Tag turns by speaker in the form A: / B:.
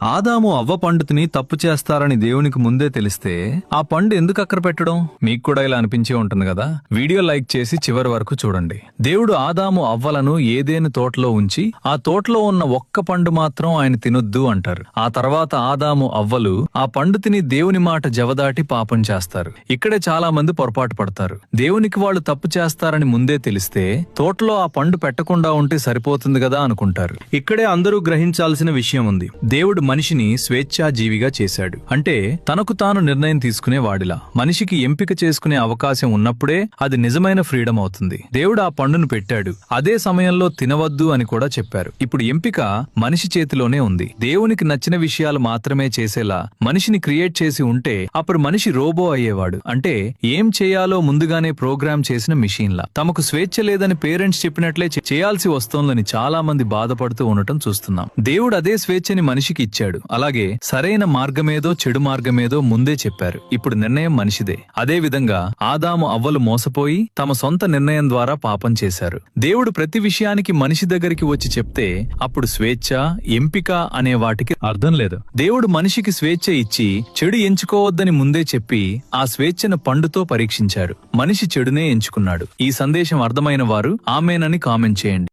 A: ఆదాము అవ్వ పండు తిని తప్పు చేస్తారని దేవునికి ముందే తెలిస్తే ఆ పండు ఎందుకు అక్కడ పెట్టడం? మీకు కూడా ఇలా అనిపించే ఉంటుంది కదా. వీడియో లైక్ చేసి చివరి వరకు చూడండి. దేవుడు ఆదాము అవ్వలను ఏదేని తోటలో ఉంచి ఆ తోటలో ఉన్న ఒక్క పండు మాత్రం ఆయన తినొద్దు అంటారు. ఆ తర్వాత ఆదాము అవ్వలు ఆ పండు తిని దేవుని మాట జవదాటి పాపం చేస్తారు. ఇక్కడే చాలా మంది పొరపాటు పడతారు. దేవునికి వాళ్ళు తప్పు చేస్తారని ముందే తెలిస్తే తోటలో ఆ పండు పెట్టకుండా ఉంటే సరిపోతుంది కదా అనుకుంటారు. ఇక్కడే అందరూ గ్రహించాల్సిన విషయం ఉంది. దేవుడు మనిషిని స్వేచ్ఛాజీవిగా చేశాడు. అంటే తనకు తాను నిర్ణయం తీసుకునే వాడిలా. మనిషికి ఎంపిక చేసుకునే అవకాశం ఉన్నప్పుడే అది నిజమైన ఫ్రీడమ్ అవుతుంది. దేవుడు ఆ పండును పెట్టాడు. అదే సమయంలో తినవద్దు అని కూడా చెప్పారు. ఇప్పుడు ఎంపిక మనిషి చేతిలోనే ఉంది. దేవునికి నచ్చిన విషయాలు మాత్రమే చేసేలా మనిషిని క్రియేట్ చేసి ఉంటే అప్పుడు మనిషి రోబో అయ్యేవాడు. అంటే ఏం చేయాలో ముందుగానే ప్రోగ్రామ్ చేసిన మిషన్లా. తమకు స్వేచ్ఛ లేదని పేరెంట్స్ చెప్పినట్లే చేయాల్సి వస్తోందని చాలా మంది బాధపడుతూ ఉండటం చూస్తున్నాం. దేవుడు అదే స్వేచ్ఛని మనిషికి ఇచ్చాడు. అలాగే సరైన మార్గమేదో చెడు మార్గమేదో ముందే చెప్పారు. ఇప్పుడు నిర్ణయం మనిషిదే. అదే విధంగా ఆదాము అవ్వలు మోసపోయి తమ సొంత నిర్ణయం ద్వారా పాపం చేశారు. దేవుడు ప్రతి విషయానికి మనిషి దగ్గరికి వచ్చి చెప్తే అప్పుడు స్వేచ్ఛ, ఎంపిక అనే వాటికి అర్థం లేదు. దేవుడు మనిషికి స్వేచ్ఛ ఇచ్చి చెడు ఎంచుకోవద్దని ముందే చెప్పి ఆ స్వేచ్ఛను పండుతో పరీక్షించారు. మనిషి చెడునే ఎంచుకున్నాడు. ఈ సందేశం అర్థమైన వారు ఆమేనని కామెంట్ చేయండి.